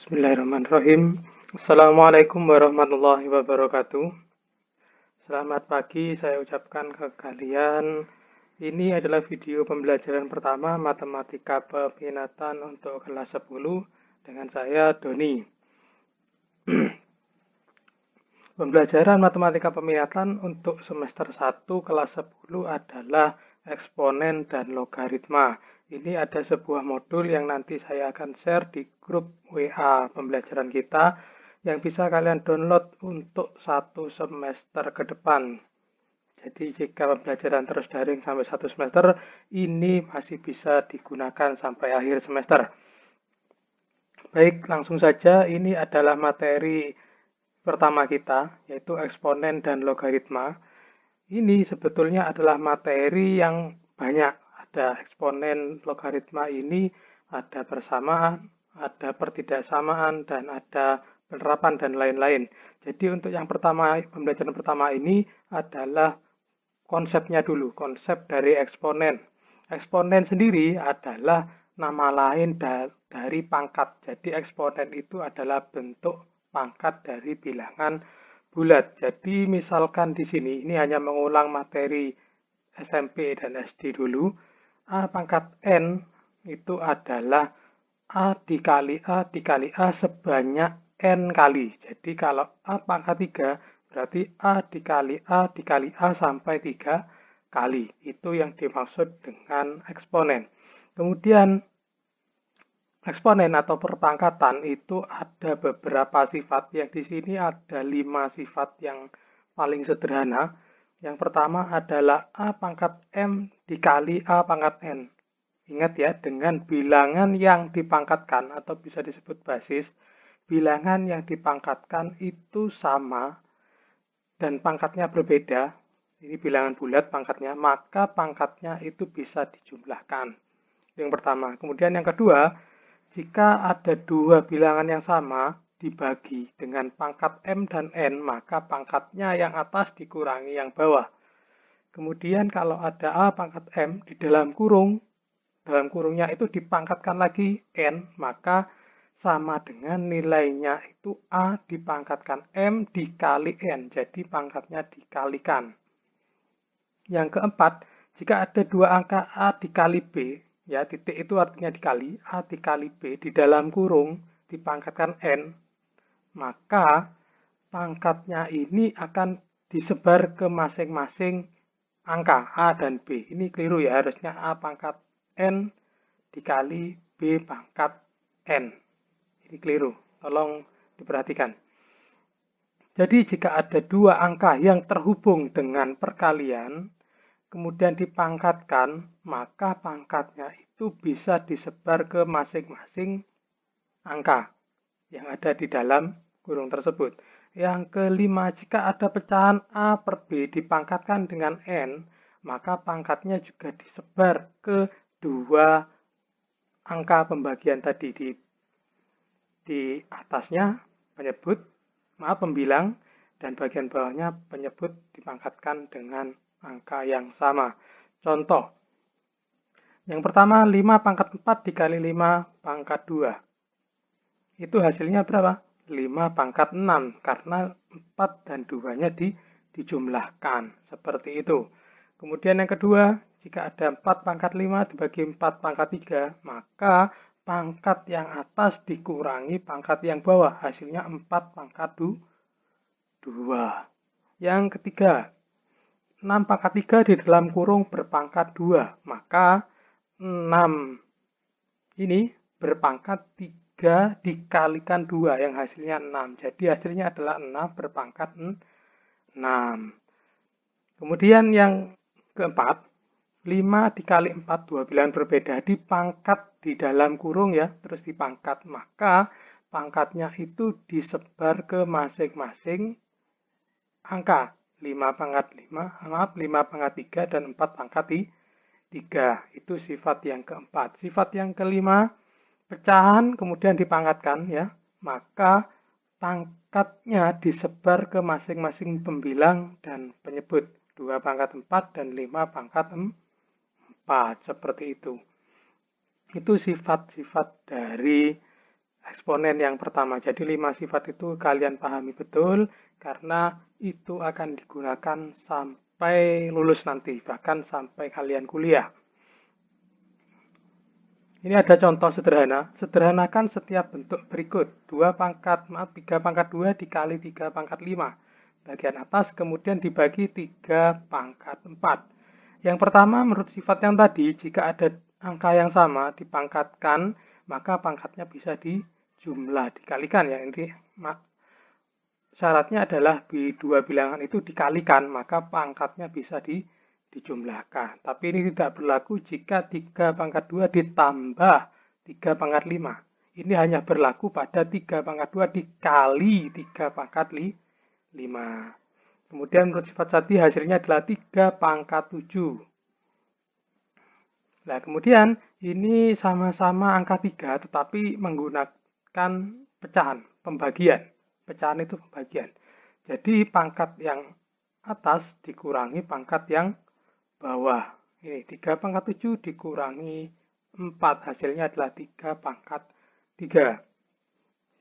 Bismillahirrahmanirrahim. Assalamualaikum warahmatullahi wabarakatuh. Selamat pagi, saya ucapkan ke kalian. Ini adalah video pembelajaran pertama matematika peminatan untuk kelas 10 dengan saya Doni. Pembelajaran matematika peminatan untuk semester 1 kelas 10 adalah eksponen dan logaritma. Ini ada sebuah modul yang nanti saya akan share di grup WA pembelajaran kita yang bisa kalian download untuk 1 semester ke depan. Jadi jika pembelajaran terus daring sampai 1 semester, ini masih bisa digunakan sampai akhir semester. Baik, langsung saja, ini adalah materi pertama kita, yaitu eksponen dan logaritma. Ini sebetulnya adalah materi yang banyak. Ada eksponen logaritma ini, ada persamaan, ada pertidaksamaan, dan ada penerapan dan lain-lain. Jadi untuk yang pertama, pembelajaran pertama ini adalah konsepnya dulu, konsep dari eksponen. Eksponen sendiri adalah nama lain dari pangkat. Jadi eksponen itu adalah bentuk pangkat dari bilangan bulat. Jadi misalkan di sini ini hanya mengulang materi SMP dan SD dulu. A pangkat N itu adalah A dikali A dikali A sebanyak N kali. Jadi kalau A pangkat 3 berarti A dikali A dikali A sampai 3 kali. Itu yang dimaksud dengan eksponen. Kemudian eksponen atau perpangkatan itu ada beberapa sifat. Yang di sini ada 5 sifat yang paling sederhana. Yang pertama adalah A pangkat M dikali A pangkat N. Ingat ya, dengan bilangan yang dipangkatkan atau bisa disebut basis, bilangan yang dipangkatkan itu sama dan pangkatnya berbeda. Ini bilangan bulat pangkatnya, maka pangkatnya itu bisa dijumlahkan. Yang pertama. Kemudian yang kedua, jika ada dua bilangan yang sama dibagi dengan pangkat M dan N, maka pangkatnya yang atas dikurangi yang bawah. Kemudian kalau ada A pangkat M di dalam kurungnya itu dipangkatkan lagi N, maka sama dengan nilainya itu A dipangkatkan M dikali N, jadi pangkatnya dikalikan. Yang keempat, jika ada dua angka A dikali B, ya titik itu artinya dikali, A dikali B di dalam kurung dipangkatkan N, maka pangkatnya ini akan disebar ke masing-masing angka A dan B. Ini keliru ya, harusnya A pangkat N dikali B pangkat N. Ini keliru, tolong diperhatikan. Jadi jika ada dua angka yang terhubung dengan perkalian, kemudian dipangkatkan, maka pangkatnya itu bisa disebar ke masing-masing angka yang ada di dalam kurung tersebut. Yang kelima, jika ada pecahan A per B dipangkatkan dengan N, maka pangkatnya juga disebar ke dua angka pembagian tadi. Di atasnya penyebut, pembilang, dan bagian bawahnya penyebut dipangkatkan dengan angka yang sama. Contoh, yang pertama 5 pangkat 4 dikali 5 pangkat 2. Itu hasilnya berapa? 5 pangkat 6, karena 4 dan 2-nya dijumlahkan. Seperti itu. Kemudian yang kedua, jika ada 4 pangkat 5 dibagi 4 pangkat 3, maka pangkat yang atas dikurangi pangkat yang bawah. Hasilnya 4 pangkat 2. Yang ketiga, 6 pangkat 3 di dalam kurung berpangkat 2. Maka 6 ini berpangkat 3 dikalikan 2 yang hasilnya 6. Jadi hasilnya adalah 6 berpangkat 6. Kemudian yang keempat, 5 dikali 4, dua bilangan berbeda, dipangkat di dalam kurung ya, terus dipangkat. Maka pangkatnya itu disebar ke masing-masing angka. 5 pangkat 5 pangkat 3, dan 4 pangkat 3. Itu sifat yang keempat. Sifat yang kelima, pecahan kemudian dipangkatkan ya, maka pangkatnya disebar ke masing-masing pembilang dan penyebut. 2 pangkat 4 dan 5 pangkat 4. Seperti itu. Itu sifat-sifat dari eksponen yang pertama. Jadi 5 sifat itu kalian pahami betul karena itu akan digunakan sampai lulus nanti, bahkan sampai kalian kuliah. Ini ada contoh sederhana. Sederhanakan setiap bentuk berikut. 3 pangkat 2 dikali 3 pangkat 5. Bagian atas kemudian dibagi 3 pangkat 4. Yang pertama, menurut sifat yang tadi, jika ada angka yang sama dipangkatkan, maka pangkatnya bisa dijumlah, dikalikan ya. Ini syaratnya adalah dua bilangan itu dikalikan, maka pangkatnya bisa dijumlahkan. Tapi ini tidak berlaku jika 3 pangkat 2 ditambah 3 pangkat 5. Ini hanya berlaku pada 3 pangkat 2 dikali 3 pangkat 5. Kemudian menurut sifat tadi hasilnya adalah 3 pangkat 7. Nah, kemudian ini sama-sama angka 3 tetapi menggunakan pecahan, pembagian. Pecahan itu pembagian. Jadi pangkat yang atas dikurangi pangkat yang bawah. Ini 3 pangkat 7 dikurangi 4. Hasilnya adalah 3 pangkat 3.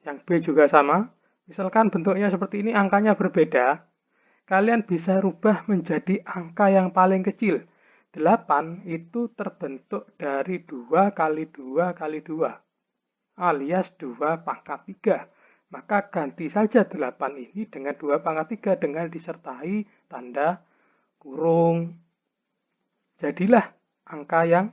Yang B juga sama. Misalkan bentuknya seperti ini, angkanya berbeda. Kalian bisa rubah menjadi angka yang paling kecil. 8 itu terbentuk dari 2 kali 2 kali 2. Alias 2 pangkat 3. Maka ganti saja 8 ini dengan 2 pangkat 3 dengan disertai tanda kurung. Jadilah angka yang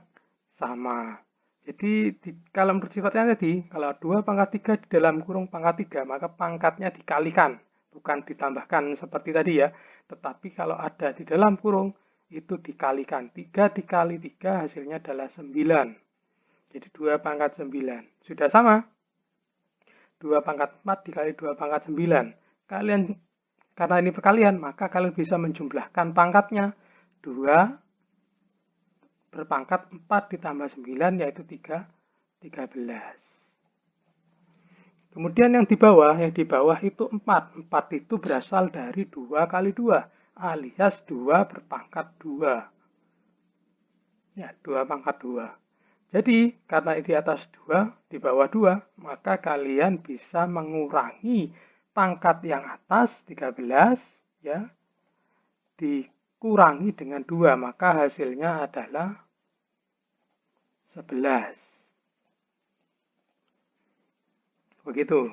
sama. Jadi kalau menurut sifatnya tadi, kalau 2 pangkat 3 di dalam kurung pangkat 3, maka pangkatnya dikalikan. Bukan ditambahkan seperti tadi ya. Tetapi kalau ada di dalam kurung, itu dikalikan. 3 dikali 3 hasilnya adalah 9. Jadi 2 pangkat 9. Sudah sama? 2 pangkat 4 dikali 2 pangkat 9. Karena ini perkalian, maka kalian bisa menjumlahkan pangkatnya. 2 berpangkat 4 ditambah 9 yaitu 13. Kemudian yang di bawah itu 4. 4 itu berasal dari 2 kali 2 alias 2 berpangkat 2. Ya, 2 pangkat 2. Jadi, karena di atas 2, di bawah 2, maka kalian bisa mengurangi pangkat yang atas 13 ya dikurangi dengan 2, maka hasilnya adalah 11. Begitu.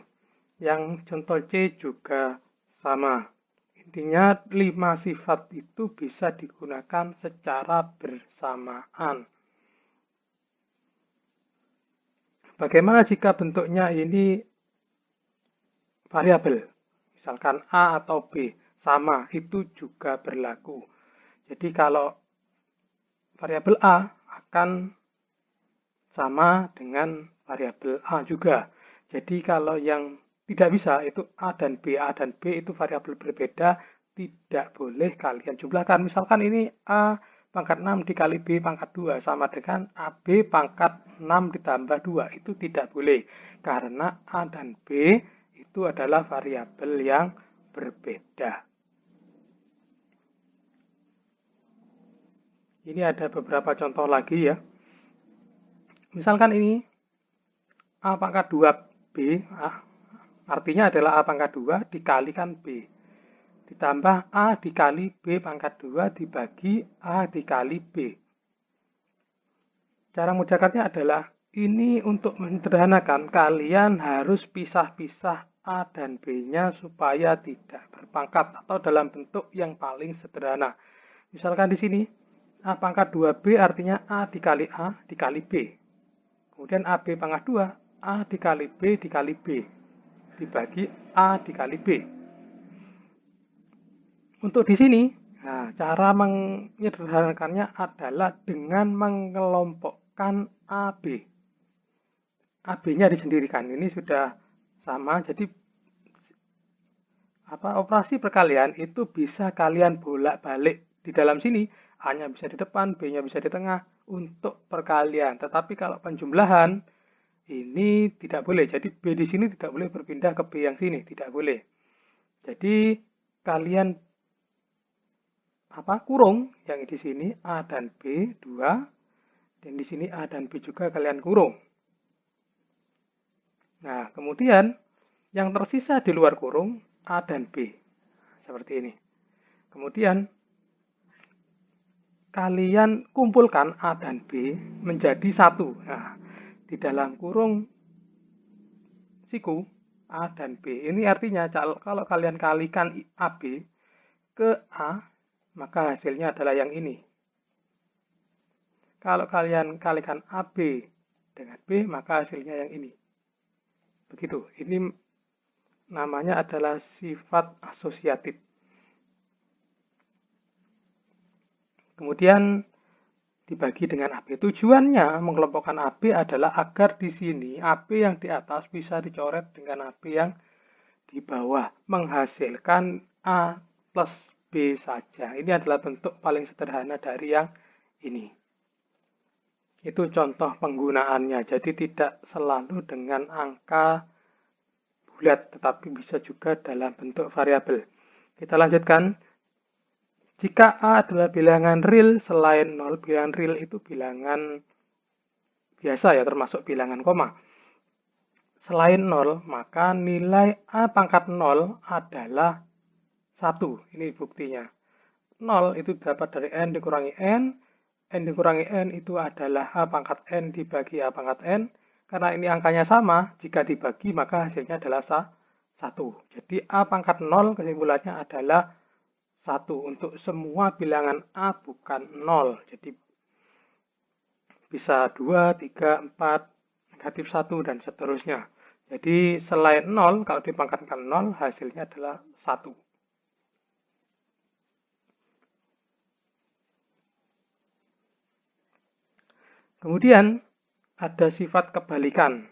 Yang contoh C juga sama. Intinya 5 sifat itu bisa digunakan secara bersamaan. Bagaimana jika bentuknya ini variabel? Misalkan A atau B. Sama, itu juga berlaku. Jadi kalau variabel A akan sama dengan variabel A juga. Jadi kalau yang tidak bisa itu A dan B itu variabel berbeda, tidak boleh kalian jumlahkan. Misalkan ini A pangkat 6 dikali B pangkat 2 sama dengan AB pangkat 6 ditambah 2. Itu tidak boleh. Karena A dan B itu adalah variabel yang berbeda. Ini ada beberapa contoh lagi ya. Misalkan ini A pangkat 2B, artinya adalah A pangkat 2 dikalikan B. Ditambah A dikali B pangkat 2 dibagi A dikali B. Cara mudahatnya adalah, ini untuk menyederhanakan, kalian harus pisah-pisah A dan B-nya supaya tidak berpangkat atau dalam bentuk yang paling sederhana. Misalkan di sini, A pangkat 2B artinya A dikali B. Kemudian AB pangkat 2, A dikali B dikali B, dibagi A dikali B. Untuk di sini, cara menyederhanakannya adalah dengan mengelompokkan AB. AB-nya disendirikan, ini sudah sama, jadi operasi perkalian itu bisa kalian bolak-balik di dalam sini, A-nya bisa di depan, B-nya bisa di tengah untuk perkalian. Tetapi kalau penjumlahan ini tidak boleh. Jadi B di sini tidak boleh berpindah ke B yang sini, tidak boleh. Jadi kalian kurung yang di sini A dan B 2 dan di sini A dan B juga kalian kurung. Nah, kemudian yang tersisa di luar kurung A dan B. Seperti ini. Kemudian kalian kumpulkan A dan B menjadi satu. Nah, di dalam kurung siku A dan B. Ini artinya kalau kalian kalikan AB ke A, maka hasilnya adalah yang ini. Kalau kalian kalikan AB dengan B, maka hasilnya yang ini. Begitu. Ini namanya adalah sifat asosiatif. Kemudian dibagi dengan AB. Tujuannya mengelompokkan AB adalah agar di sini AB yang di atas bisa dicoret dengan AB yang di bawah, menghasilkan A plus B saja. Ini adalah bentuk paling sederhana dari yang ini. Itu contoh penggunaannya. Jadi tidak selalu dengan angka bulat, tetapi bisa juga dalam bentuk variabel. Kita lanjutkan. Jika A adalah bilangan real selain 0, bilangan real itu bilangan biasa ya, termasuk bilangan koma. Selain 0, maka nilai A pangkat 0 adalah 1. Ini buktinya. 0 itu dapat dari N dikurangi N dikurangi N itu adalah A pangkat N dibagi A pangkat N. Karena ini angkanya sama, jika dibagi maka hasilnya adalah 1. Jadi A pangkat 0 kesimpulannya adalah 1 untuk semua bilangan A bukan 0. Jadi bisa 2, 3, 4, negatif 1, dan seterusnya. Jadi selain 0, kalau dipangkatkan 0, hasilnya adalah 1. Kemudian ada sifat kebalikan.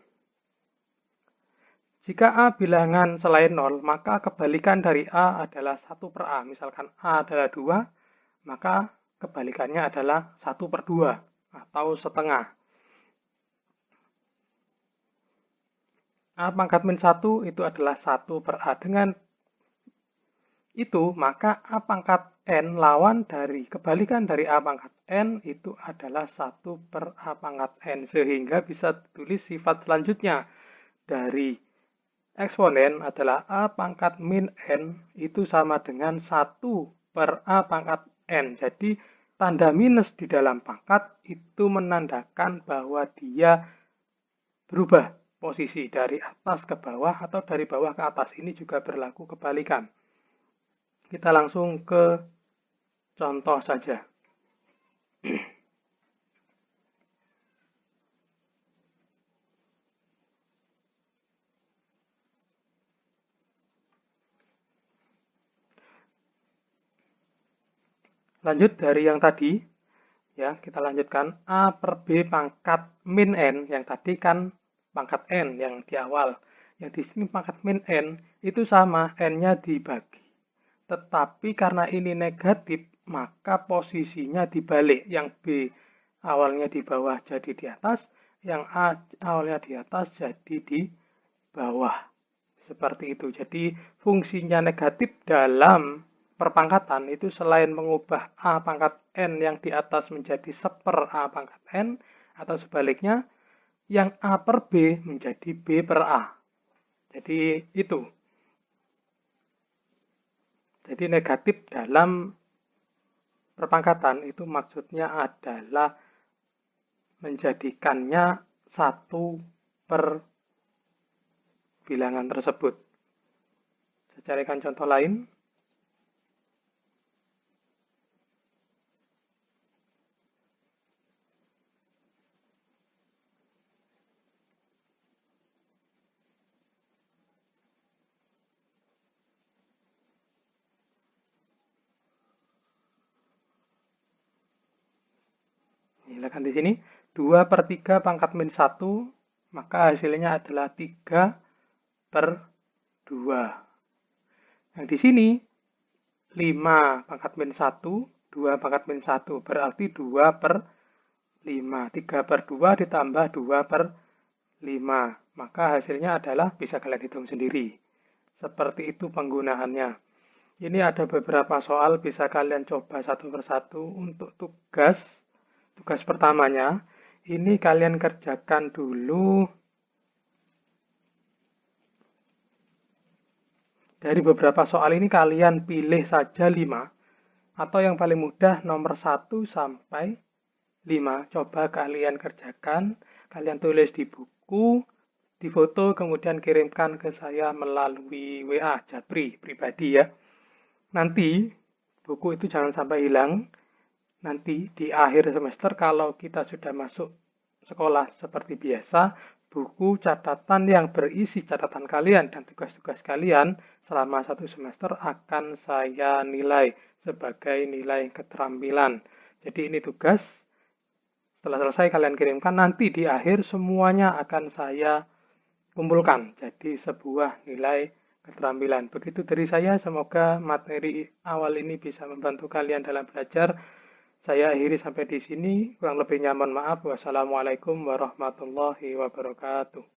Jika A bilangan selain 0, maka kebalikan dari A adalah 1 per A. Misalkan A adalah 2, maka kebalikannya adalah 1 per 2 atau setengah. A pangkat min 1 itu adalah 1 per A. Dengan itu, maka A pangkat N lawan dari kebalikan dari A pangkat N itu adalah 1 per A pangkat N. Sehingga bisa ditulis sifat selanjutnya dari eksponen adalah A pangkat min N itu sama dengan 1 per A pangkat N. Jadi tanda minus di dalam pangkat itu menandakan bahwa dia berubah posisi dari atas ke bawah atau dari bawah ke atas. Ini juga berlaku kebalikan. Kita langsung ke contoh saja. Lanjut dari yang tadi, ya kita lanjutkan A per B pangkat min N, yang tadi kan pangkat N yang di awal. Yang di sini pangkat min N itu sama, N-nya dibagi. Tetapi karena ini negatif, maka posisinya dibalik. Yang B awalnya di bawah jadi di atas, yang A awalnya di atas jadi di bawah. Seperti itu. Jadi fungsinya negatif dalam perpangkatan itu selain mengubah A pangkat N yang di atas menjadi seper A pangkat N, atau sebaliknya, yang A per B menjadi B per A. Jadi itu. Jadi negatif dalam perpangkatan itu maksudnya adalah menjadikannya 1 per bilangan tersebut. Saya carikan contoh lain. Silakan di sini 2 per 3 pangkat min 1, maka hasilnya adalah 3 per 2. Yang di sini 5 pangkat min 1, 2 pangkat min 1, berarti 2 per 5. 3 per 2 ditambah 2 per 5. Maka hasilnya adalah, bisa kalian hitung sendiri. Seperti itu penggunaannya. Ini ada beberapa soal, bisa kalian coba satu persatu. Untuk tugas pertamanya, ini kalian kerjakan dulu Dari beberapa soal ini kalian pilih saja 5 atau yang paling mudah nomor 1 sampai 5. Coba kalian kerjakan, kalian tulis di buku, difoto, kemudian kirimkan ke saya melalui WA Japri pribadi ya. Nanti buku itu jangan sampai hilang. Nanti di akhir semester kalau kita sudah masuk sekolah seperti biasa, buku catatan yang berisi catatan kalian dan tugas-tugas kalian selama 1 semester akan saya nilai sebagai nilai keterampilan. Jadi ini tugas, setelah selesai kalian kirimkan, nanti di akhir semuanya akan saya kumpulkan jadi sebuah nilai keterampilan. Begitu dari saya, semoga materi awal ini bisa membantu kalian dalam belajar. Saya akhiri sampai di sini, kurang lebihnya mohon maaf. Wassalamualaikum warahmatullahi wabarakatuh.